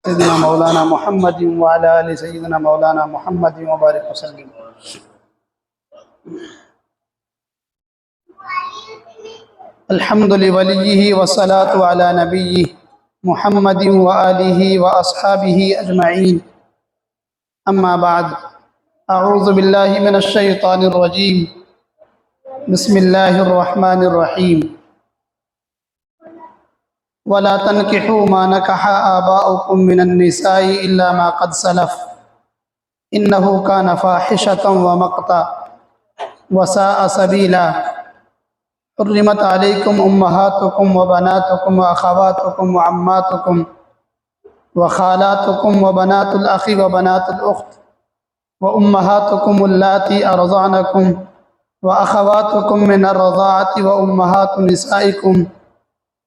سيدنا مولانا محمد وعلى آل سيدنا مولانا محمد وبارك وسلم. الحمد لوليه والصلاة على نبيه محمد وآله وأصحابه أجمعين. أما بعد، أعوذ بالله من الشيطان الرجيم. بسم الله الرحمن الرحيم. ولا تنكحوا ما نكح آباؤكم من النساء إلا ما قد سلف إنه كان فاحشة ومقتا وساء سبيلا. حرمت عليكم أمهاتكم وبناتكم وأخواتكم وعماتكم وخالاتكم وبنات الأخ وبنات الأخت وأمهاتكم اللاتي أرضعنكم وأخواتكم من الرضاعة وأمهات نسائكم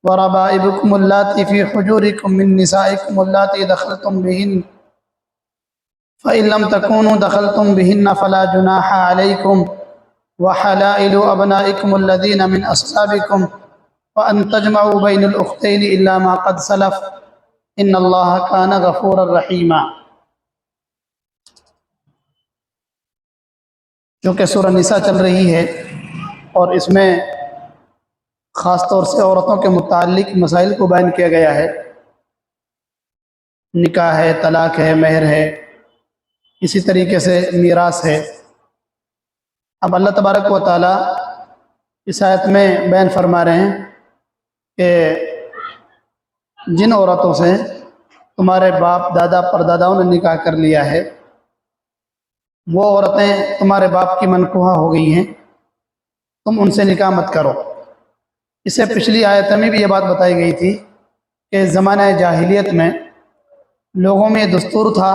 وربائبكم اللاتي في حجوركم من نسائكم اللاتي دخلتم بهن فإن لم تكونوا دخلتم بهن فلا جناح عليكم وحلائل أبنائكم الذين من أصلابكم وأن تجمعوا بين الأختين إلا ما قد سلف إن الله كان غفورا رحيما. چونکہ سورہ نساء چل رہی ہے اور اس میں خاص طور سے عورتوں کے متعلق مسائل کو بیان کیا گیا ہے. نکاح ہے، طلاق ہے، مہر ہے، اسی طریقے سے میراث ہے. اب اللہ تبارک و تعالیٰ اس آیت میں بیان فرما رہے ہیں کہ جن عورتوں سے تمہارے باپ دادا پرداداؤں نے نکاح کر لیا ہے وہ عورتیں تمہارے باپ کی منکوحہ ہو گئی ہیں، تم ان سے نکاح مت کرو. اس سے پچھلی آیت میں بھی یہ بات بتائی گئی تھی کہ زمانہ جاہلیت میں لوگوں میں دستور تھا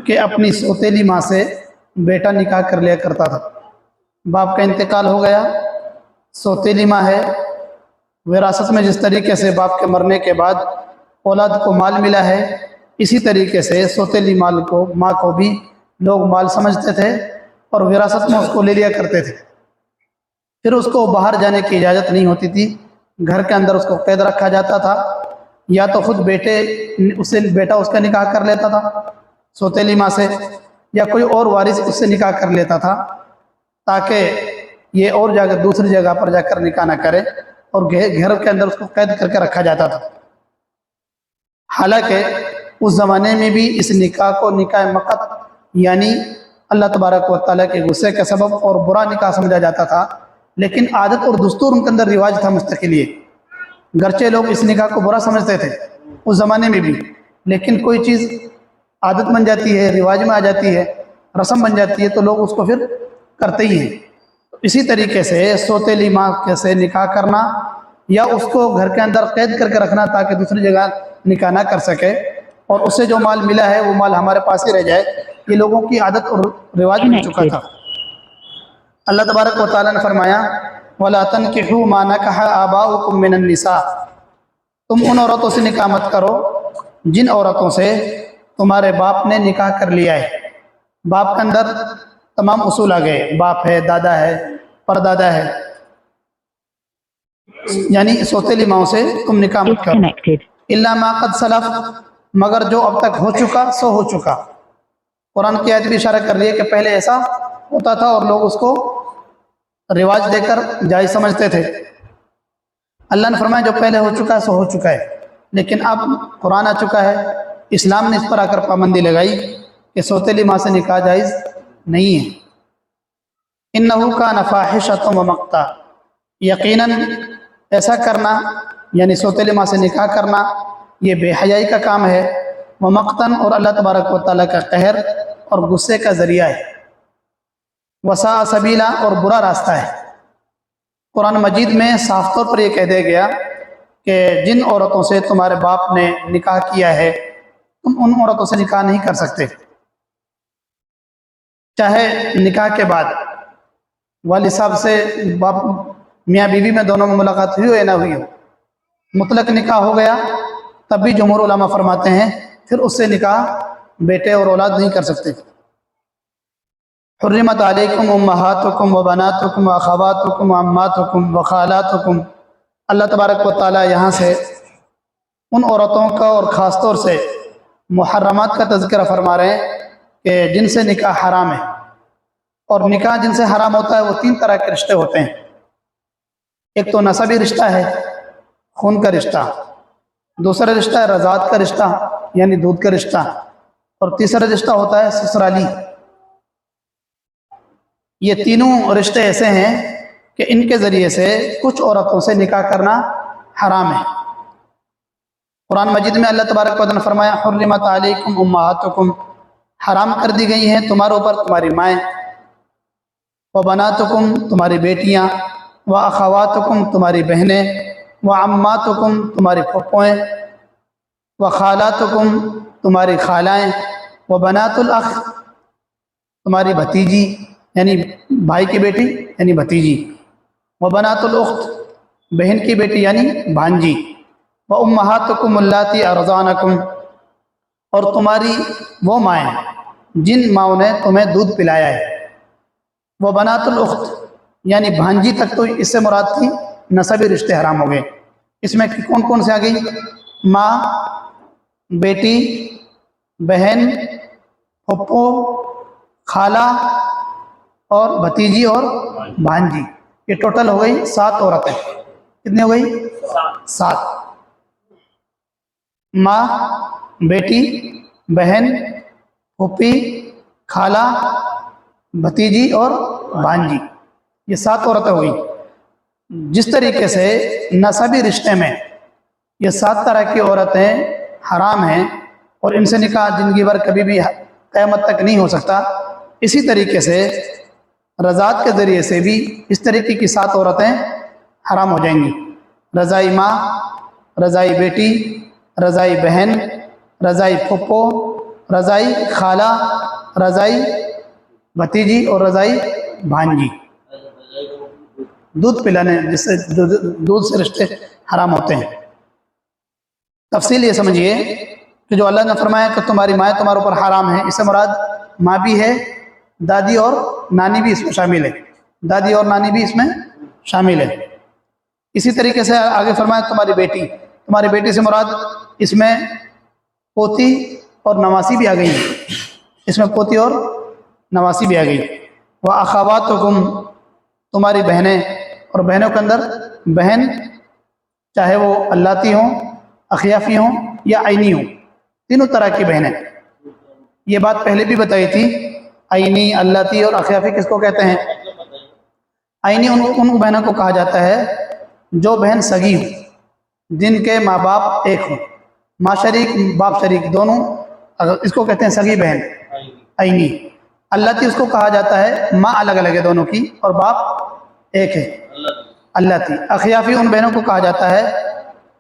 کہ اپنی سوتیلی ماں سے بیٹا نکاح کر لیا کرتا تھا. باپ کا انتقال ہو گیا، سوتیلی ماں ہے، وراثت میں جس طریقے سے باپ کے مرنے کے بعد اولاد کو مال ملا ہے، اسی طریقے سے سوتیلی ماں کو بھی لوگ مال سمجھتے تھے اور وراثت میں اس کو لے لیا کرتے تھے. پھر اس کو باہر جانے کی اجازت نہیں ہوتی تھی، گھر کے اندر اس کو قید رکھا جاتا تھا، یا تو خود بیٹا اس کا نکاح کر لیتا تھا سوتیلی ماں سے، یا کوئی اور وارث اس سے نکاح کر لیتا تھا تاکہ یہ اور دوسری جگہ پر جا کر نکاح نہ کرے، اور گھر کے اندر اس کو قید کر کے رکھا جاتا تھا. حالانکہ اس زمانے میں بھی اس نکاح کو نکاح مقت یعنی اللہ تبارک و تعالیٰ کے غصے کا سبب اور برا نکاح سمجھا جاتا تھا، لیکن عادت اور دستور ان کے اندر رواج تھا مستقل. گرچہ لوگ اس نکاح کو برا سمجھتے تھے اس زمانے میں بھی، لیکن کوئی چیز عادت بن جاتی ہے، رواج میں آ جاتی ہے، رسم بن جاتی ہے، تو لوگ اس کو پھر کرتے ہی ہیں. اسی طریقے سے سوتیلی ماں سے نکاح کرنا یا اس کو گھر کے اندر قید کر کے رکھنا تاکہ دوسری جگہ نکاح نہ کر سکے اور اسے جو مال ملا ہے وہ مال ہمارے پاس ہی رہ جائے، یہ لوگوں کی عادت اور رواج بن چکا تھا. اللہ تبارک و تعالیٰ نے فرمایا وَلَا تَنْكِحُوا مَا نَكَحَ آبَاؤُكُم مِّنَ النِّسَاءِ، تم ان عورتوں سے نکاح مت کرو جن عورتوں سے تمہارے باپ نے نکاح کر لیا ہے. باپ کے اندر تمام اصول آ گئے، باپ ہے، دادا ہے، پردادا ہے، یعنی سوتیلی ماں سے تم نکاح مت کرو. إِلَّا مَا قَدْ سَلَفَ، مگر جو اب تک ہو چکا سو ہو چکا. قرآن کی آیت بھی اشارہ کر رہی ہے کہ پہلے ایسا ہوتا تھا اور لوگ اس کو رواج دے کر جائز سمجھتے تھے. اللہ نے فرمایا جو پہلے ہو چکا ہے سو ہو چکا ہے، لیکن اب قرآن آ چکا ہے، اسلام نے اس پر آ کر پابندی لگائی کہ سوتیلی ماں سے نکاح جائز نہیں ہے. إِنَّهُ كَانَ فَاحِشَةً وَمَقْتًا، یقیناً ایسا کرنا یعنی سوتیلی ماں سے نکاح کرنا یہ بے حیائی کا کام ہے، ومقتاً اور اللہ تبارک و تعالیٰ کا قہر اور غصے کا ذریعہ ہے، وساء سبیلا اور برا راستہ ہے. قرآن مجید میں صاف طور پر یہ کہہ دیا گیا کہ جن عورتوں سے تمہارے باپ نے نکاح کیا ہے تم ان عورتوں سے نکاح نہیں کر سکتے، چاہے نکاح کے بعد والد صاحب سے باپ میاں بیوی میں دونوں میں ملاقات ہوئی ہو یا نہ ہوئی ہو. مطلق نکاح ہو گیا تب بھی جمہور علماء فرماتے ہیں پھر اس سے نکاح بیٹے اور اولاد نہیں کر سکتے. حرمت علیکم امہاتکم وبناتکم واخواتکم وعماتکم وخالاتکم. اللہ تبارک و تعالیٰ یہاں سے ان عورتوں کا اور خاص طور سے محرمات کا تذکرہ فرما رہے ہیں کہ جن سے نکاح حرام ہے، اور نکاح جن سے حرام ہوتا ہے وہ 3 طرح کے رشتے ہوتے ہیں۔ ایک تو نسبی رشتہ ہے، خون کا رشتہ، دوسرا رشتہ ہے رضاعت کا رشتہ یعنی دودھ کا رشتہ، اور تیسرا رشتہ ہوتا ہے سسرالی۔ یہ تینوں رشتے ایسے ہیں کہ ان کے ذریعے سے کچھ عورتوں سے نکاح کرنا حرام ہے۔ قرآن مجید میں اللہ تبارک و تعالیٰ نے فرمایا حرمت علیکم امہاتکم، حرام کر دی گئی ہیں تمہارے اوپر تمہاری مائیں، وبناتکم تمہاری بیٹیاں، واخواتکم تمہاری بہنیں، وعماتکم تمہاری پھپھوئیں، وخالاتکم تمہاری خالائیں، وبنات الاخ تمہاری بھتیجی یعنی بھائی کی بیٹی یعنی بھتیجی، وبنات الاخت بہن کی بیٹی یعنی بھانجی، وامہاتکم اللاتی ارضعنکم اور تمہاری وہ مائیں جن ماؤں نے تمہیں دودھ پلایا ہے، وبنات الاخت یعنی بھانجی تک تو اس سے مراد تھی نسبی رشتے حرام ہو گئے۔ اس میں کون کون سے آ گئی؟ ماں، بیٹی، بہن، پھپھو، خالہ اور بھتیجی اور بھانجی، یہ ٹوٹل ہو گئی 7 عورتیں۔ کتنی ہو گئی؟ 7۔ ماں، بیٹی، بہن، پھوپھی، خالہ، بھتیجی اور بھانجی، یہ 7 عورتیں ہوئی۔ جس طریقے سے نسبی رشتے میں یہ 7 طرح کی عورتیں حرام ہیں اور ان سے نکاح زندگی بھر کبھی بھی قیامت تک نہیں ہو سکتا، اسی طریقے سے رضاعت کے ذریعے سے بھی اس طریقے کی 7 عورتیں حرام ہو جائیں گی۔ رضائی ماں، رضائی بیٹی، رضائی بہن، رضائی پھپھو، رضائی خالہ، رضائی بھتیجی اور رضائی بھانجی۔ دودھ پلانے جس سے دودھ سے رشتے حرام ہوتے ہیں۔ تفصیل یہ سمجھیے کہ جو اللہ نے فرمایا کہ تمہاری مائیں تمہارے اوپر حرام ہے، اس سے مراد ماں بھی ہے، دادی اور نانی بھی اس میں شامل ہے، دادی اور نانی بھی اس میں شامل ہے۔ اسی طریقے سے آگے فرمایا تمہاری بیٹی سے مراد اس میں پوتی اور نواسی بھی آ گئی ہے، اس میں پوتی اور نواسی بھی آ گئی۔ وَأَخَوَاتُكُمْ تمہاری بہنیں، اور بہنوں کے اندر بہن چاہے وہ اللاتی ہوں، اخیافی ہوں یا عینی ہوں، تینوں طرح کی بہنیں۔ یہ بات پہلے بھی بتائی تھی، عینی، اللاتی اور اخیافی کس کو کہتے ہیں؟ عینی ان بہنوں کو کہا جاتا ہے جو بہن سگی ہوں، جن کے ماں باپ ایک ہوں، ماں شریک باپ شریک دونوں، اس کو کہتے ہیں سگی بہن عینی۔ اللاتی اس کو کہا جاتا ہے ماں الگ الگ ہے دونوں کی اور باپ ایک ہے، اللاتی۔ اخیافی ان بہنوں کو کہا جاتا ہے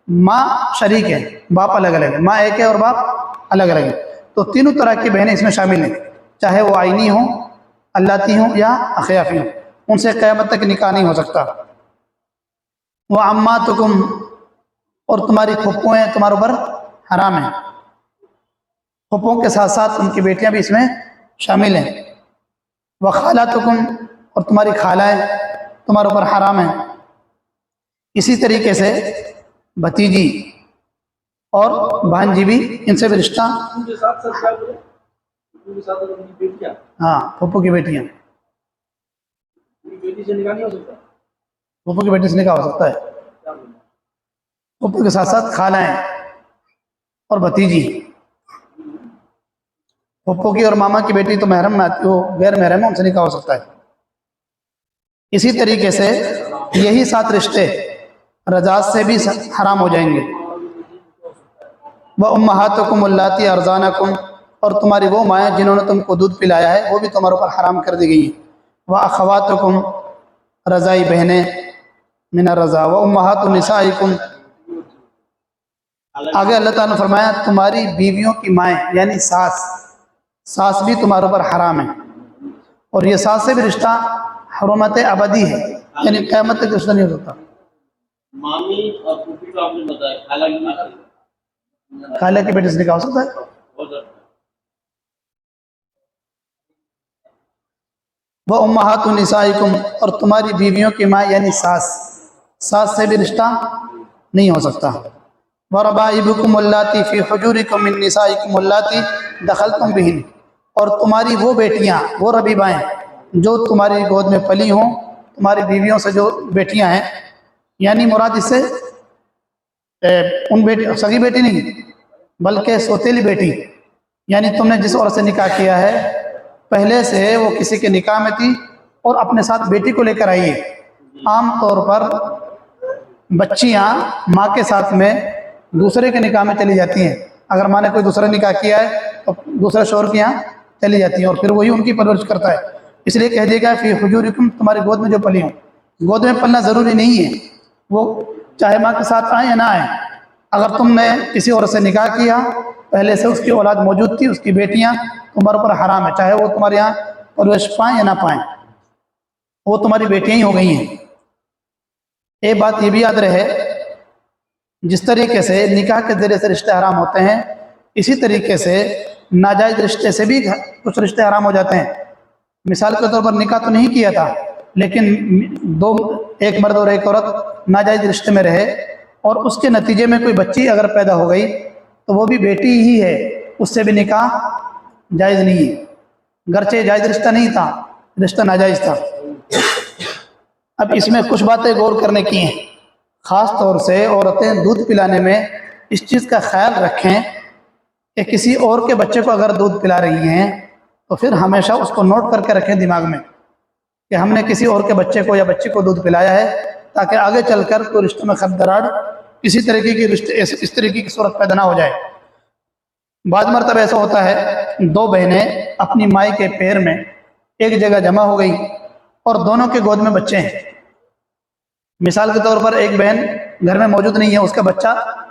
ماں شریک ہے، باپ الگ الگ ہے، ماں ایک ہے اور باپ الگ الگ ہے۔ تو تینوں طرح کی بہنیں اس میں شامل ہیں، چاہے وہ عینی ہوں، اللاتی ہوں یا اخیافی ہوں، ان سے قیامت تک نکاح نہیں ہو سکتا۔ وَعَمَّاتُكُمْ اور تمہاری پھپھوئیں تمہارے اوپر حرام ہیں، پھپھوؤں کے ساتھ ساتھ ان کی بیٹیاں بھی اس میں شامل ہیں۔ وَخَالَاتُكُمْ اور تمہاری خالائیں تمہارے اوپر حرام ہیں۔ اسی طریقے سے بھتیجی اور بھانجی بھی، ان سے بھی رشتہ، ہاں پھپھو کی بیٹیاں، پھپھو کی بیٹی سے نکاح ہو سکتا ہے۔ پھپھو کے ساتھ ساتھ خالائیں اور بھتیجی، پھپھو کی اور ماما کی بیٹی تو محرم نہ آتی، وہ غیر محرم ہے، ان سے نکاح ہو سکتا ہے۔ اسی طریقے سے یہی 7 رشتے رضاعت سے بھی حرام ہو جائیں گے۔ وَأُمَّهَاتُكُمُ اللَّاتِي أَرْضَعْنَكُمْ اور تمہاری وہ مائیں جنہوں نے تم کو دودھ پلایا ہے، وہ بھی تمہارے اوپر حرام کر دی گئی ہیں۔ وَأَخَوَاتُكُمْ رضائی بہنیں من الرضاع، وَأُمَّهَاتُ نِسَائِكُمْ آگے اللہ تعالیٰ نے فرمایا تمہاری بیویوں کی مائیں یعنی ساس بھی تمہارے اوپر حرام ہے، اور یہ ساس سے بھی رشتہ حرمت ابدی ہے، یعنی قیامت تک رشتہ نہیں ہو سکتا۔ مامی اور پھوپھی کو آپ نے بتایا، خالہ کی بیٹی، خالہ کی بیٹی سے نکاح ہو سکتا ہے۔ وَأُمَّهَاتُ نِسَائِكُمْ اور تمہاری بیویوں کی ماں یعنی ساس سے بھی رشتہ نہیں ہو سکتا۔ وربائبکم اللاتی فی حجورکم من نسائکم اللاتی دخلتم بہن، اور تمہاری وہ بیٹیاں، وہ ربیبائیں جو تمہاری گود میں پلی ہوں، تمہاری بیویوں سے جو بیٹیاں ہیں، یعنی مراد اس سے ان بیٹی سگی بیٹی نہیں بلکہ سوتیلی بیٹی، یعنی تم نے جس عورت سے نکاح کیا ہے پہلے سے وہ کسی کے نکاح میں تھی اور اپنے ساتھ بیٹی کو لے کر آئی ہے۔ عام طور پر بچیاں ماں کے ساتھ میں دوسرے کے نکاح میں چلی جاتی ہیں، اگر ماں نے کوئی دوسرا نکاح کیا ہے تو دوسرے شوہر کے یہاں چلی جاتی ہیں اور پھر وہی ان کی پرورش کرتا ہے، اس لیے کہہ دیا گیا فی حجورکم، تمہاری گود میں جو پلی ہوں۔ گود میں پلنا ضروری نہیں ہے، وہ چاہے ماں کے ساتھ آئیں یا نہ آئیں، اگر تم نے کسی عورت سے نکاح کیا پہلے سے اس کی اولاد موجود تھی، اس کی بیٹیاں تمہارے اوپر حرام ہے، چاہے وہ تمہارے یہاں پرورش پائیں یا نہ پائیں، وہ تمہاری بیٹیاں ہی ہو گئی ہیں۔ ایک بات یہ بھی یاد رہے، جس طریقے سے نکاح کے ذریعے سے رشتے حرام ہوتے ہیں اسی طریقے سے ناجائز رشتے سے بھی کچھ رشتے حرام ہو جاتے ہیں۔ مثال کے طور پر نکاح تو نہیں کیا تھا لیکن ایک مرد اور ایک عورت ناجائز رشتے میں رہے اور اس کے نتیجے میں کوئی بچی اگر پیدا ہو گئی تو وہ بھی بیٹی ہی ہے، اس سے بھی نکاح جائز نہیں ہے، گرچہ جائز رشتہ نہیں تھا، رشتہ ناجائز تھا۔ اب اس میں کچھ باتیں غور کرنے کی ہیں، خاص طور سے عورتیں دودھ پلانے میں اس چیز کا خیال رکھیں کہ کسی اور کے بچے کو اگر دودھ پلا رہی ہیں تو پھر ہمیشہ اس کو نوٹ کر کے رکھیں دماغ میں کہ ہم نے کسی اور کے بچے کو یا بچی کو دودھ پلایا ہے، تاکہ آگے چل کر کوئی رشتے میں خط دراڑ کسی طریقے کی رشتے اس طریقے کی صورت پیدا نہ ہو جائے۔ بعض مرتبہ ایسا ہوتا ہے دو بہنیں اپنی مائی کے پیر میں ایک جگہ جمع ہو گئی اور دونوں کے گود میں بچے ہیں۔ مثال کے طور پر ایک بہن گھر میں موجود نہیں ہے، اس کا بچہ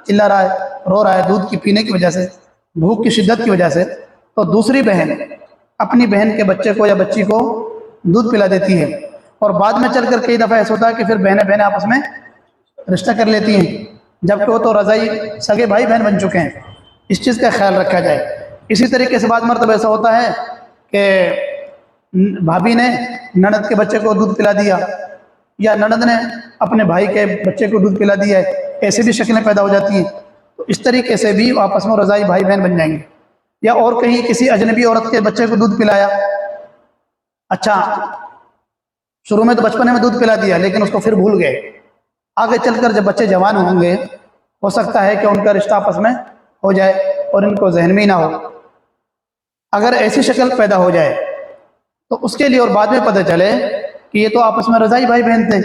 چلا رہا ہے، رو رہا ہے دودھ کی پینے کی وجہ سے، بھوک کی شدت کی وجہ سے، تو دوسری بہن اپنی بہن کے بچے کو یا بچی کو دودھ پلا دیتی ہے، اور بعد میں چل کر کئی دفعہ ایسا ہوتا ہے کہ پھر بہنیں آپس میں رشتہ کر لیتی ہیں، جبکہ وہ تو رضائی سگے بھائی بہن بن چکے ہیں۔ اس چیز کا خیال رکھا جائے۔ اسی طریقے سے بعض مرتبہ ایسا ہوتا ہے کہ بھابھی نے نند کے بچے کو دودھ پلا دیا یا نند نے اپنے بھائی کے بچے کو دودھ پلا دیا ہے، ایسے بھی شکلیں پیدا ہو جاتی ہیں، تو اس طریقے سے بھی آپس میں رضائی بھائی بہن بن جائیں گے۔ یا اور کہیں کسی اجنبی عورت کے بچے کو دودھ پلایا، اچھا شروع میں تو بچپنے میں دودھ پلا دیا لیکن اس کو پھر بھول گئے، آگے چل کر جب بچے جوان ہوں گے ہو سکتا ہے کہ ان کا رشتہ آپس میں ہو جائے اور ان کو ذہن میں نہ ہو۔ اگر ایسی شکل پیدا ہو جائے تو اس کے لیے اور بعد میں پتہ چلے کہ یہ تو آپس میں رضائی بھائی بہن تھے،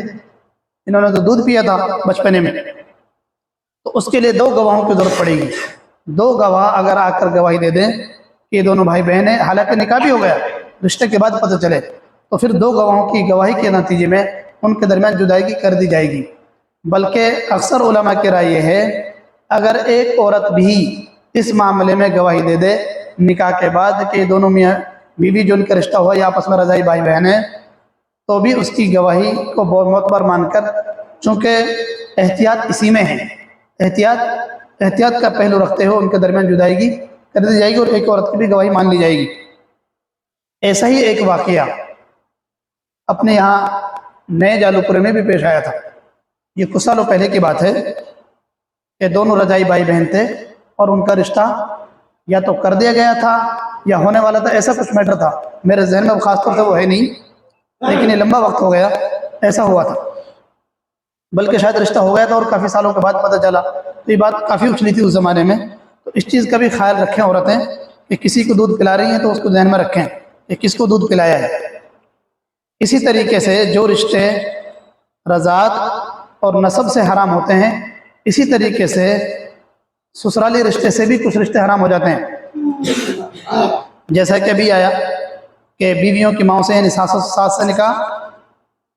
انہوں نے تو دودھ پیا تھا بچپنے میں، تو اس کے لیے دو گواہوں کی ضرورت پڑے گی۔ دو گواہ اگر آ کر گواہی دے دیں کہ یہ دونوں بھائی بہن ہیں، حالانکہ نکاح بھی ہو گیا، رشتے کے بعد پتہ چلے، تو پھر دو گواہوں کی گواہی کے نتیجے میں ان کے درمیان جدائی کر دی جائے گی۔ بلکہ اکثر علماء کی رائے یہ ہے اگر ایک عورت بھی اس معاملے میں گواہی دے دے نکاح کے بعد کہ دونوں میاں بیوی جو ان کا رشتہ ہوا یا آپس میں رضائی بھائی بہن ہیں، تو بھی اس کی گواہی کو معتبر مان کر، چونکہ احتیاط اسی میں ہے، احتیاط کا پہلو رکھتے ہوئے ان کے درمیان جدائی کر دی جائے گی اور ایک عورت کی بھی گواہی مان لی جائے گی۔ ایسا ہی ایک واقعہ اپنے یہاں نئے جالو پورے میں بھی پیش آیا تھا۔ یہ کچھ سالوں پہلے کی بات ہے کہ دونوں رضائی بھائی بہن تھے اور ان کا رشتہ یا تو کر دیا گیا تھا یا ہونے والا تھا، ایسا کچھ میٹر تھا، میرے ذہن میں خاص طور سے وہ ہے نہیں، لیکن یہ لمبا وقت ہو گیا ایسا ہوا تھا، بلکہ شاید رشتہ ہو گیا تھا اور کافی سالوں کے بعد پتہ چلا، تو یہ بات کافی اچھلی تھی اس زمانے میں۔ تو اس چیز کا بھی خیال رکھیں عورتیں کہ کسی کو دودھ پلا رہی ہیں تو اس کو ذہن میں رکھیں کہ کس کو دودھ پلایا ہے۔ اسی طریقے سے جو رشتے رضاعت اور نسب سے حرام ہوتے ہیں، اسی طریقے سے سسرالی رشتے سے بھی کچھ رشتے حرام ہو جاتے ہیں، جیسا کہ ابھی آیا کہ بیویوں کی ماؤں سے یعنی ساس سے نکاح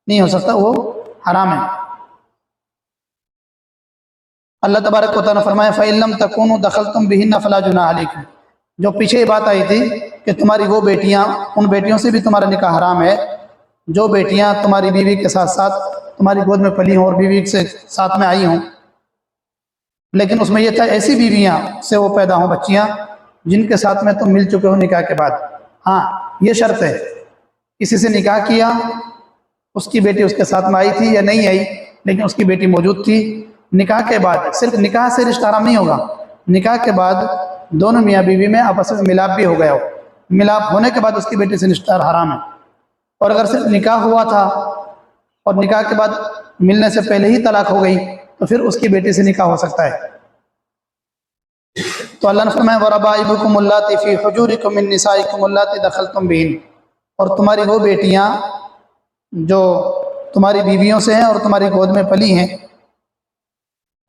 نہیں ہو سکتا، وہ حرام ہے۔ اللہ تبارک و تعالیٰ نے فرمایا فَإِن لَّمْ تَكُونُوا دَخَلْتُمْ بِهِنَّ فَلَا جُنَاحَ عَلَيْكُمْ، جو پیچھے یہ بات آئی تھی کہ تمہاری وہ بیٹیاں، ان بیٹیوں سے بھی تمہارا نکاح حرام ہے جو بیٹیاں تمہاری بیوی کے ساتھ ساتھ تمہاری گود میں پلی ہوں اور بیوی سے ساتھ میں آئی ہوں، لیکن اس میں یہ تھا ایسی بیویاں سے وہ پیدا ہوں بچیاں جن کے ساتھ میں تم مل چکے ہو نکاح کے بعد۔ ہاں یہ شرط ہے، کسی سے نکاح کیا، اس کی بیٹی اس کے ساتھ میں آئی تھی یا نہیں آئی لیکن اس کی بیٹی موجود تھی، نکاح کے بعد صرف نکاح سے رشتہ حرام نہیں ہوگا، نکاح کے بعد دونوں میاں بیوی میں آپس میں ملاپ بھی ہو گیا ہو، ملاپ ہونے کے بعد اس کی بیٹی سے رشتہ حرام ہے۔ اور اگر صرف نکاح ہوا تھا اور نکاح کے بعد ملنے سے پہلے ہی طلاق ہو گئی تو پھر اس کی بیٹی سے نکاح ہو سکتا ہے۔ تو اللہ نے فرمایا وَرَبَائِبُكُمُ اللَّاتِي فِي حُجُورِكُم مِّن نِّسَائِكُمُ اللَّاتِي دَخَلْتُم بِهِنَّ، اور تمہاری وہ بیٹیاں جو تمہاری بیویوں سے ہیں اور تمہاری گود میں پلی ہیں،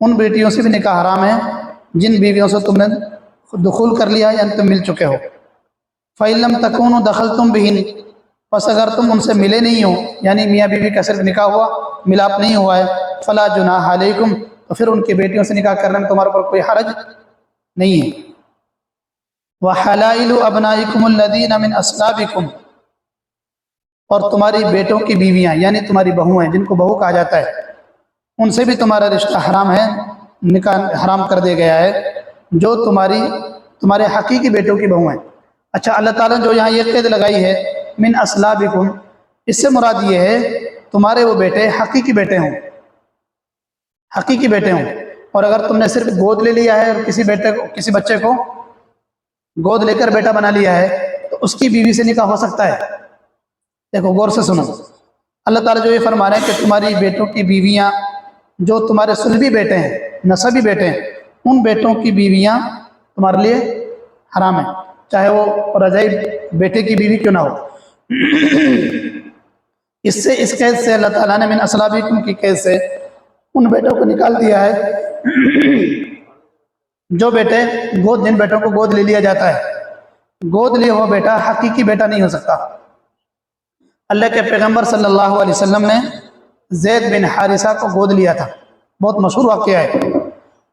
ان بیٹیوں سے بھی نکاح حرام ہے جن بیویوں سے تم نے دخول کر لیا یعنی تم مل چکے ہو۔ فَإِن لَّمْ تَكُونُوا دَخَلْتُم بِهِنَّ، پس اگر تم ان سے ملے نہیں ہو یعنی میاں بیوی کا صرف نکاح ہوا ملاپ نہیں ہوا ہے، فلا جناح علیکم، تو پھر ان کی بیٹیوں سے نکاح کرنے میں تمہارے پر کوئی حرج نہیں ہے۔ وحلائل ابنائکم الذین من اصلابکم، اور تمہاری بیٹوں کی بیویاں یعنی تمہاری بہو ہیں جن کو بہو کہا جاتا ہے، ان سے بھی تمہارا رشتہ حرام ہے، نکاح حرام کر دیا گیا ہے جو تمہارے حقیقی بیٹوں کی بہو ہیں۔ اچھا، اللہ تعالیٰ نے جو یہاں یہ قید لگائی ہے من اصلابکم، اس سے مراد یہ ہے تمہارے وہ بیٹے حقیقی بیٹے ہوں، حقیقی بیٹے ہوں۔ اور اگر تم نے صرف گود لے لیا ہے اور کسی بچے کو گود لے کر بیٹا بنا لیا ہے تو اس کی بیوی سے نکاح ہو سکتا ہے۔ دیکھو غور سے سنو، اللہ تعالیٰ جو یہ فرما رہے ہیں کہ تمہاری بیٹوں کی بیویاں جو تمہارے صلبی بیٹے ہیں، نسبی بیٹے ہیں، ان بیٹوں کی بیویاں تمہارے لیے حرام ہیں، چاہے وہ رضعی بیٹے کی بیوی کیوں نہ ہو۔ اس قید سے اللہ تعالیٰ نے من اصلابکم کی قید سے ان بیٹوں کو نکال دیا ہے جو بیٹے جن بیٹوں کو گود لے لیا جاتا ہے۔ گود لیا ہوا بیٹا حقیقی بیٹا نہیں ہو سکتا۔ اللہ کے پیغمبر صلی اللہ علیہ وسلم نے زید بن حارثہ کو گود لیا تھا، بہت مشہور واقعہ ہے،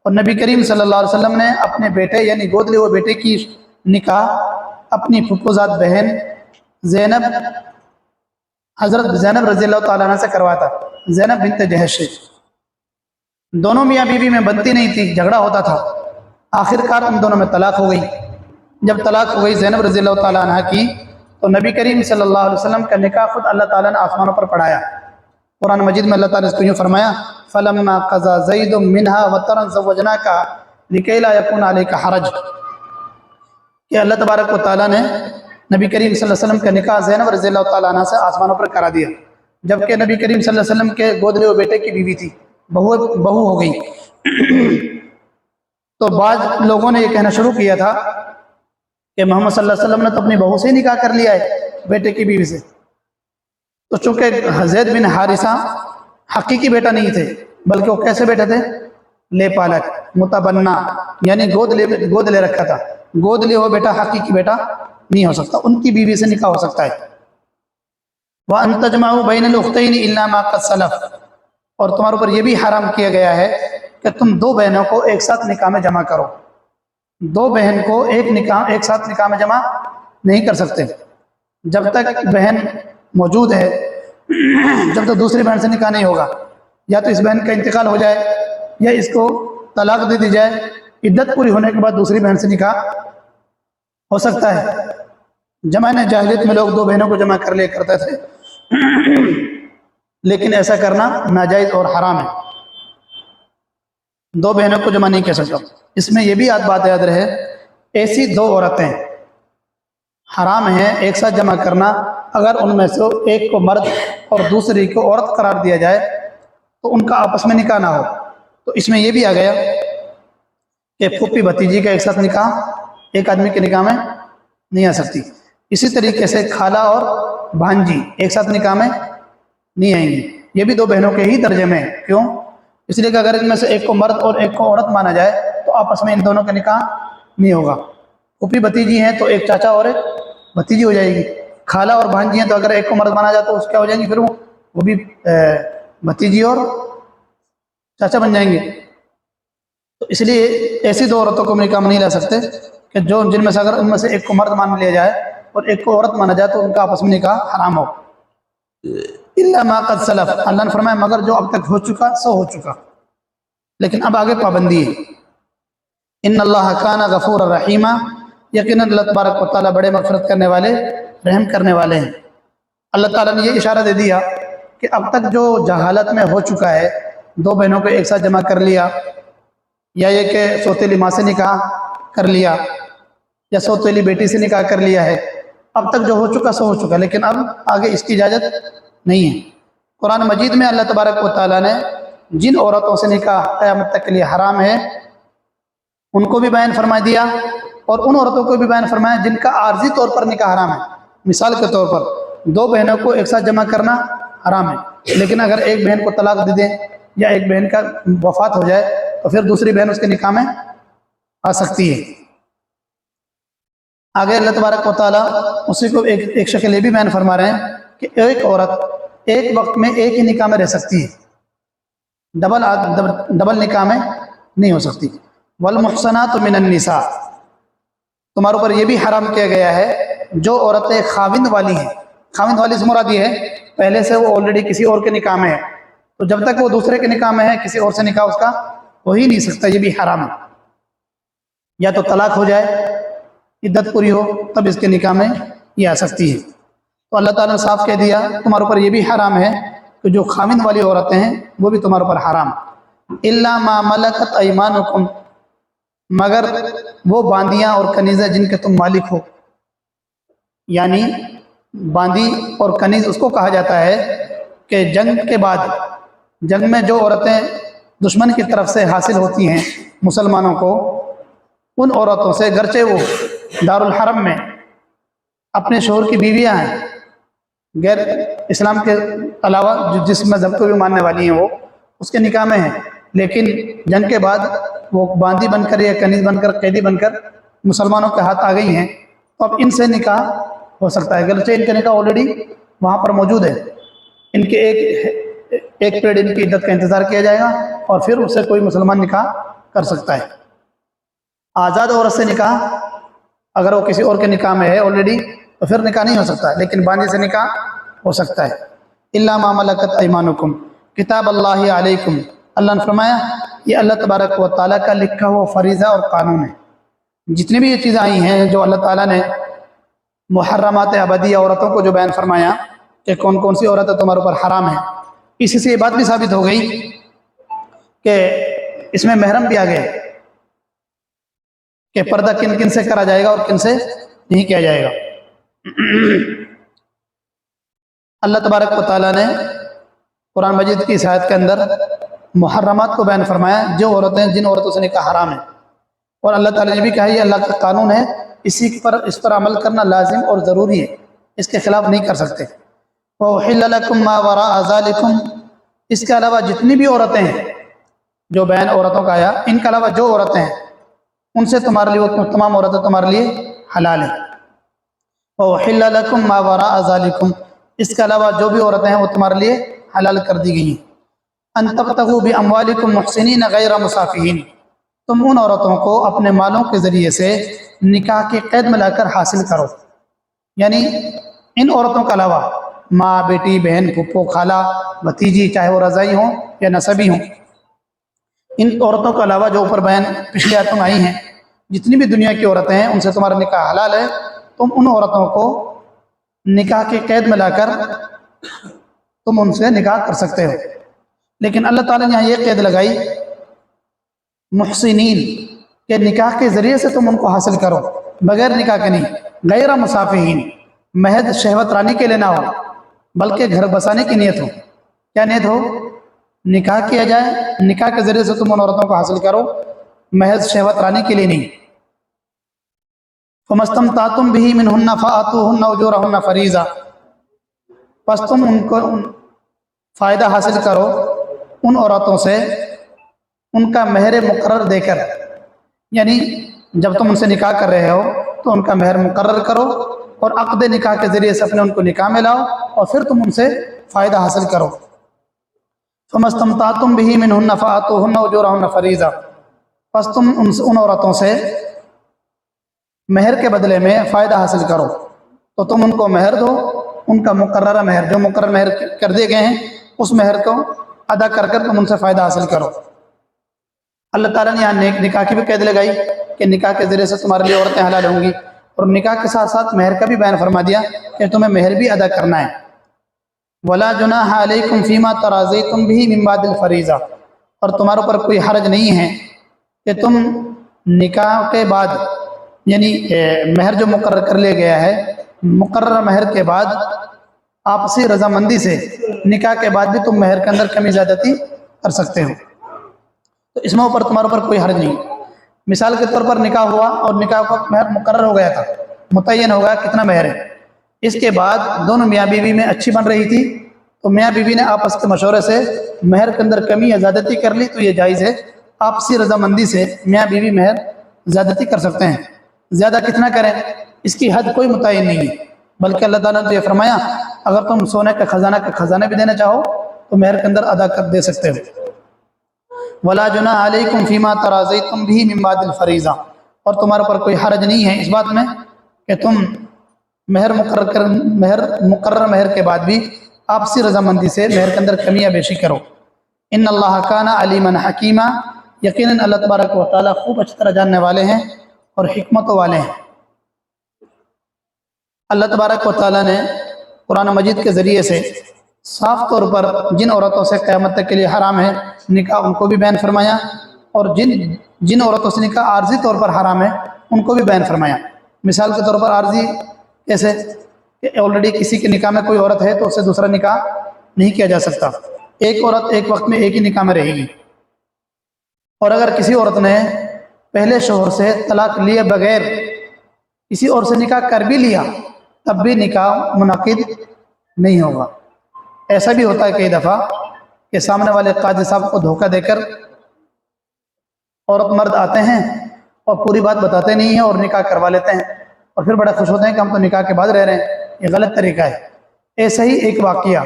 اور نبی کریم صلی اللہ علیہ وسلم نے اپنے بیٹے یعنی گود لیے ہوئے بیٹے کی نکاح اپنی پھپھوزاد بہن حضرت زینب رضی اللہ تعالیٰ عنہ سے کروایا تھا، زینب بنت جہش۔ دونوں میاں بیوی میں بنتی نہیں تھی، جھگڑا ہوتا تھا، آخر کار ان دونوں میں طلاق ہو گئی۔ جب طلاق ہو گئی زینب رضی اللہ تعالیٰ عنہ کی، تو نبی کریم صلی اللہ علیہ وسلم کا نکاح خود اللہ تعالیٰ نے آسمانوں پر پڑھایا۔ قرآن مجید میں اللہ تعالیٰ نے اس کو یوں فرمایا فَلَمَّا قَضَى زَيْدٌ مِّنْهَا وَطَرًا زَوَّجْنَاكَ لِكَيْ لَا يَكُونَ عَلَيْكَ حَرَجٌ، کہ اللہ تبارک و تعالیٰ نے نبی کریم صلی اللہ علیہ وسلم کا نکاح زینب رضی اللہ تعالیٰ عنہ سے آسمانوں پر کرا دیا، جبکہ نبی کریم صلی اللہ علیہ وسلم کے گود لیے ہوئے بیٹے کی بیوی تھی، بہو ہو گئی۔ تو بعض لوگوں نے یہ کہنا شروع کیا تھا کہ محمد صلی اللہ علیہ وسلم نے تو اپنی بہو سے ہی نکاح کر لیا ہے بیٹے کی بیوی سے۔ تو چونکہ زید بن حارثہ حقیقی بیٹا نہیں تھے بلکہ وہ کیسے بیٹے تھے؟ لے پالک، متبنہ، یعنی گود لے رکھا تھا، گود لے ہوا بیٹا حقیقی بیٹا نہیں ہو سکتا، ان کی بیوی سے نکاح ہو سکتا ہے۔ وَأَن تَجْمَعُوا بَيْنَ الْأُخْتَيْنِ إِلَّا مَا قَدْ سَلَفَ، اور تمہارے اوپر یہ بھی حرام کیا گیا ہے کہ تم دو بہنوں کو ایک ساتھ نکاح میں جمع کرو، دو بہن کو ایک ساتھ نکاح میں جمع نہیں کر سکتے جب تک بہن موجود ہے، جب تک دوسری بہن سے نکاح نہیں ہوگا، یا تو اس بہن کا انتقال ہو جائے یا اس کو طلاق دے دی جائے، عدت پوری ہونے کے بعد دوسری بہن سے نکاح ہو سکتا ہے۔ زمانے جاہلیت میں لوگ دو بہنوں کو جمع کر لیا کرتے تھے، لیکن ایسا کرنا ناجائز اور حرام ہے، دو بہنوں کو جمع نہیں کر سکتا۔ اس میں یہ بھی بات یاد رہے، ایسی دو عورتیں حرام ہیں ایک ساتھ جمع کرنا، اگر ان میں سے ایک کو مرد اور دوسری کو عورت قرار دیا جائے تو ان کا آپس میں نکاح نہ ہو۔ تو اس میں یہ بھی آ گیا کہ پھوپھی بھتیجی کا ایک ساتھ نکاح ایک آدمی کے نکاح میں نہیں آ سکتی، اسی طریقے سے خالہ اور بھانجی ایک ساتھ نکاح میں نہیں آئیں گی، یہ بھی دو بہنوں کے ہی درجے میں ہیں۔ کیوں؟ اس لیے کہ اگر ان میں سے ایک کو مرد اور ایک کو عورت مانا جائے تو آپس میں ان دونوں کا نکاح نہیں ہوگا۔ پھوپھی بھتیجی ہیں تو ایک چاچا اور ایک بھتیجی ہو جائے گی، خالہ اور بھانجی ہیں تو اگر ایک کو مرد مانا جائے تو اس کیا ہو جائیں گی، پھر وہ بھی بھتیجی اور چاچا بن جائیں گے۔ تو اس لیے ایسی دو عورتوں کو نکاح میں نہیں لا سکتے کہ جن میں سے اگر ان میں سے ایک کو مرد مان لیا جائے اور ایک کو عورت مانا جائے تو ان کا آپس میں نکاح حرام ہو۔ الا ما قد سلف، اللہ نے فرمایا مگر جو اب تک ہو چکا سو ہو چکا، لیکن اب آگے پابندی ہے۔ ان اللہ کان غفور الرحیم، یقیناً اللہ تبارک و تعالیٰ بڑے مغفرت کرنے والے رحم کرنے والے ہیں۔ اللہ تعالیٰ نے یہ اشارہ دے دیا کہ اب تک جو جہالت میں ہو چکا ہے دو بہنوں کو ایک ساتھ جمع کر لیا، یا یہ کہ سوتیلی ماں سے نکاح کر لیا یا سوتیلی بیٹی سے نکاح کر لیا ہے، اب تک جو ہو چکا سو ہو چکا، لیکن اب آگے اس کی اجازت نہیں ہے۔ قرآن مجید میں اللہ تبارک و تعالیٰ نے جن عورتوں سے نکاح قیامت تک کے لیے حرام ہے ان کو بھی بیان فرما دیا، اور ان عورتوں کو بھی بیان فرمایا جن کا عارضی طور پر نکاح حرام ہے۔ مثال کے طور پر دو بہنوں کو ایک ساتھ جمع کرنا حرام ہے، لیکن اگر ایک بہن کو طلاق دے دیں یا ایک بہن کا وفات ہو جائے تو پھر دوسری بہن اس کے نکاح میں آ سکتی ہے۔ آگے اللہ تبارک و تعالیٰ اسی کو ایک شکل یہ بھی بیان فرما رہے ہیں کہ ایک عورت ایک وقت میں ایک ہی نکاح میں رہ سکتی ہے، ڈبل نکاح میں نہیں ہو سکتی۔ والمحصنات من النساء، تمہارے اوپر یہ بھی حرام کیا گیا ہے جو عورتیں خاوند والی ہیں۔ خاوند والی سے مراد یہ ہے پہلے سے وہ آلریڈی کسی اور کے نکاح میں ہے، تو جب تک وہ دوسرے کے نکاح میں ہے کسی اور سے نکاح اس کا ہو ہی نہیں سکتا، یہ بھی حرام ہے۔ یا تو طلاق ہو جائے، عدت پوری ہو، تب اس کے نکاح میں یہ آ سکتی ہے۔ تو اللہ تعالیٰ نے صاف کہہ دیا تمہارے اوپر یہ بھی حرام ہے کہ جو خاوند والی عورتیں ہیں وہ بھی تمہارے اوپر حرام۔ الا ما ملکت ایمانکم، مگر وہ باندیاں اور کنیزیں جن کے تم مالک ہو، یعنی باندی اور کنیز اس کو کہا جاتا ہے کہ جنگ کے بعد، جنگ میں جو عورتیں دشمن کی طرف سے حاصل ہوتی ہیں مسلمانوں کو، ان عورتوں سے گرچہ وہ دارالحرم میں اپنے شوہر کی بیویاں ہیں، غیر اسلام کے علاوہ جو جس مذہب کو بھی ماننے والی ہیں وہ اس کے نکاح میں ہیں، لیکن جنگ کے بعد وہ باندی بن کر یا کنیز بن کر، قیدی بن کر مسلمانوں کے ہاتھ آ گئی ہیں، تو اب ان سے نکاح ہو سکتا ہے، گرچہ ان کا نکاح آلریڈی وہاں پر موجود ہے۔ ان کے ایک پیریڈ ان کی عدت کا انتظار کیا جائے گا اور پھر اس سے کوئی مسلمان نکاح کر سکتا ہے۔ آزاد عورت سے نکاح اگر وہ کسی اور کے نکاح میں ہے آلریڈی تو پھر نکاح نہیں ہو سکتا، لیکن باندی سے نکاح ہو سکتا ہے۔ الا ما ملکت ایمانکم کتاب اللہ علیکم، اللہ نے فرمایا یہ اللہ تبارک و تعالیٰ کا لکھا ہوا فریضہ اور قانون ہے۔ جتنی بھی یہ چیزیں آئی ہیں جو اللہ تعالیٰ نے محرمات ابدیہ عورتوں کو جو بیان فرمایا کہ کون کون سی عورتیں تمہارے اوپر حرام ہیں، اسی سے یہ بات بھی ثابت ہو گئی کہ اس میں محرم بھی آ گئے کہ پردہ کن کن سے کرا جائے گا اور کن سے نہیں کیا جائے گا۔ اللہ تبارک و تعالیٰ نے قرآن مجید کی اس آیت کے اندر محرمات کو بیان فرمایا، جو عورتیں جن عورتوں سے نکاح حرام ہے، اور اللہ تعالیٰ نے بھی کہا یہ اللہ کا قانون ہے، اس پر عمل کرنا لازم اور ضروری ہے، اس کے خلاف نہیں کر سکتے۔ وَأُحِلَّ لَكُم مَّا وَرَاءَ ذَلِكُمْ، اس کے علاوہ جتنی بھی عورتیں ہیں جو بیان عورتوں کا آیا، ان کے علاوہ جو عورتیں ہیں ان سے تمہارے لیے وہ تمام عورتیں تمہارے لیے حلال ہیں۔ وَأُحِلَّ لَكُم مَّا وَرَاءَ ذَلِكُمْ، اس کے علاوہ جو بھی عورتیں ہیں وہ تمہارے لیے حلال کر دی گئی ہیں۔ ان تبتغوا باموالکم محسنین غیر مسافحین، تم ان عورتوں کو اپنے مالوں کے ذریعے سے نکاح کے قید میں لا کر حاصل کرو، یعنی ان عورتوں کے علاوہ ماں، بیٹی، بہن، پھپھو، خالہ، بھتیجی، چاہے وہ رضائی ہوں یا نسبی ہوں، ان عورتوں کے علاوہ جو اوپر بیان پچھلی آیتوں میں آئی ہیں، جتنی بھی دنیا کی عورتیں ہیں ان سے تمہارا نکاح حلال ہے، تم ان عورتوں کو نکاح کے قید میں لا کر تم ان سے نکاح کر سکتے ہو۔ لیکن اللہ تعالیٰ نے یہاں یہ قید لگائی محسنین، کہ نکاح کے ذریعے سے تم ان کو حاصل کرو، بغیر نکاح کے نہیں، غیر مسافحین، محض شہوت رانی کے لیے نہ ہو بلکہ گھر بسانے کی نیت ہو۔ کیا نیت ہو؟ نکاح کیا جائے، نکاح کے ذریعے سے تم ان عورتوں کو حاصل کرو، محض شہوت رانی کے لیے نہیں۔ فَمَسْتَمْتَعْتُمْ بِهِ مِنْهُنَّ فَآتُوهُنَّ أُجُورَهُنَّ فَرِيضَةً، پس تم ان کو فائدہ حاصل کرو ان عورتوں سے ان کا مہر مقرر دے کر، یعنی جب تم ان سے نکاح کر رہے ہو تو ان کا مہر مقرر کرو اور عقد نکاح کے ذریعے سے اپنے ان کو نکاح میں لاؤ اور پھر تم ان سے فائدہ حاصل کرو۔ فَمَا اسْتَمْتَعْتُمْ بِهِ مِنْهُنَّ فَآتُوهُنَّ أُجُورَهُنَّ فَرِيضَةً، پس تم ان عورتوں سے مہر کے بدلے میں فائدہ حاصل کرو، تو تم ان کو مہر دو، ان کا مقررہ مہر، جو مقرر مہر کر دیے گئے ہیں اس مہر کو ادا کر کر تم ان سے فائدہ حاصل کرو۔ اللہ تعالیٰ نے یہاں نکاح کی بھی قید لگائی کہ نکاح کے ذریعے سے تمہارے لیے عورتیں حلال ہوں گی، اور نکاح کے ساتھ ساتھ مہر کا بھی بیان فرما دیا کہ تمہیں مہر بھی ادا کرنا ہے۔ وَلَا جُنَاحَ عَلَيْكُمْ فِي مَا تَرَاضَيْتُمْ بِهِ مِن بَعْدِ الْفَرِيضَةِ، اور تمہارے اوپر کوئی حرج نہیں ہے کہ تم نکاح کے بعد یعنی مہر جو مقرر کر لیا گیا ہے، مقررہ مہر کے بعد آپسی رضامندی سے نکاح کے بعد بھی تم مہر کے اندر کمی زیادتی کر سکتے ہو، تو اس میں اوپر تمہارے اوپر کوئی حرج نہیں۔ مثال کے طور پر نکاح ہوا اور نکاح کا مہر مقرر ہو گیا تھا، متعین ہو گیا کتنا مہر ہے، اس کے بعد دونوں میاں بیوی میں اچھی بن رہی تھی تو میاں بیوی نے آپس کے مشورے سے مہر کے اندر کمی یا زیادتی کر لی تو یہ جائز ہے، آپسی رضامندی سے میاں بیوی مہر زیادتی کر سکتے ہیں۔ زیادہ کتنا کریں اس کی حد کوئی متعین نہیں ہے، بلکہ اللہ تعالیٰ نے تو یہ فرمایا اگر تم سونے کا خزانہ بھی دینا چاہو تو مہر کے اندر ادا کر دے سکتے ہو۔ وَلَا جُنَاحَ عَلَيْكُمْ فِيمَا تَرَاضَيْتُمْ بِهِ مِن بَعْدِ الْفَرِيضَةِ، اور تمہارے پر کوئی حرج نہیں ہے اس بات میں کہ تم مقرر مہر کے بعد بھی آپسی رضامندی سے مہر کے اندر کمی یا بیشی کرو۔ ان اللہ کان علیما حکیما، یقیناً اللہ تبارک و تعالیٰ خوب اچھی طرح جاننے والے ہیں اور حکمتوں والے ہیں۔ اللہ تبارک و تعالیٰ نے قرآن مجید کے ذریعے سے صاف طور پر جن عورتوں سے قیامت تک کے لیے حرام ہے نکاح ان کو بھی بیان فرمایا، اور جن عورتوں سے نکاح عارضی طور پر حرام ہے ان کو بھی بیان فرمایا۔ مثال کے طور پر عارضی کیسے کہ آلریڈی کسی کے نکاح میں کوئی عورت ہے تو اس سے دوسرا نکاح نہیں کیا جا سکتا، ایک عورت ایک وقت میں ایک ہی نکاح میں رہے گی، اور اگر کسی عورت نے پہلے شوہر سے طلاق لیے بغیر کسی اور سے نکاح کر بھی لیا تب بھی نکاح منعقد نہیں ہوگا۔ ایسا بھی ہوتا ہے کئی دفعہ کہ سامنے والے قاضی صاحب کو دھوکہ دے کر عورت مرد آتے ہیں اور پوری بات بتاتے نہیں ہیں اور نکاح کروا لیتے ہیں، اور پھر بڑے خوش ہوتے ہیں کہ ہم تو نکاح کے بعد رہ رہے ہیں، یہ غلط طریقہ ہے۔ ایسا ہی ایک واقعہ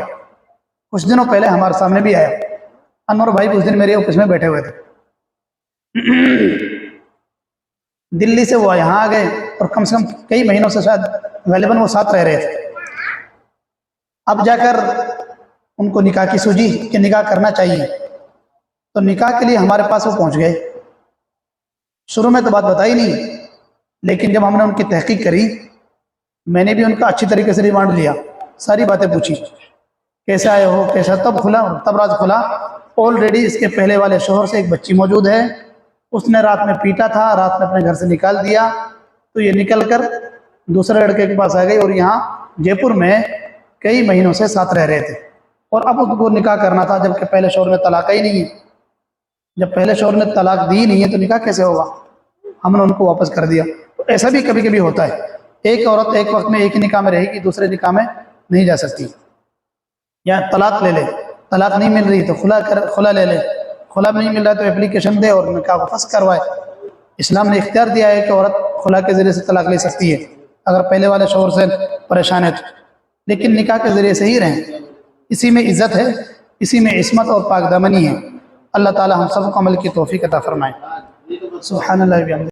کچھ دنوں پہلے ہمارے سامنے بھی آیا۔ انور بھائی اس دن میرے آفس میں بیٹھے ہوئے تھے، دلی سے وہ یہاں آ گئے اور کم سے کم کئی مہینوں سے شاید غالباً وہ ساتھ رہ رہے تھے۔ اب جا کر ان کو نکاح کی سوجی کہ نکاح کرنا چاہیے، تو نکاح کے لیے ہمارے پاس وہ پہنچ گئے۔ شروع میں تو بات بتائی نہیں، لیکن جب ہم نے ان کی تحقیق کری، میں نے بھی ان کا اچھی طریقے سے ریمانڈ لیا، ساری باتیں پوچھی، کیسے آئے ہو کیسا، تب راز کھلا آلریڈی اس کے پہلے والے شوہر سے ایک بچی موجود ہے، اس نے رات میں پیٹا تھا، رات میں اپنے گھر سے نکال دیا، تو یہ نکل کر دوسرے لڑکے کے پاس آ گئی اور یہاں جے پور میں کئی مہینوں سے ساتھ رہ رہے تھے، اور اب ان کو نکاح کرنا تھا جبکہ پہلے شوہر نے طلاق ہی نہیں ہے۔ جب پہلے شوہر نے طلاق دی نہیں ہے تو نکاح کیسے ہوگا؟ ہم نے ان کو واپس کر دیا۔ تو ایسا بھی کبھی کبھی ہوتا ہے، ایک عورت ایک وقت میں ایک ہی نکاح میں رہے گی، دوسرے نکاح میں نہیں جا سکتی، یا طلاق لے لے، طلاق نہیں مل رہی تو خلا لے لے، خلا نہیں مل رہا تو اپلیکیشن دے اور نکاح کو فسخ کروائے۔ اسلام نے اختیار دیا ہے کہ عورت خلا کے ذریعے سے طلاق لے سکتی ہے اگر پہلے والے شوہر سے پریشان ہے تو، لیکن نکاح کے ذریعے سے ہی رہیں، اسی میں عزت ہے، اسی میں عصمت اور پاک دامنی ہے۔ اللہ تعالی ہم سب کو عمل کی توفیق عطا فرمائے۔ سبحان اللہ و بحمدہ۔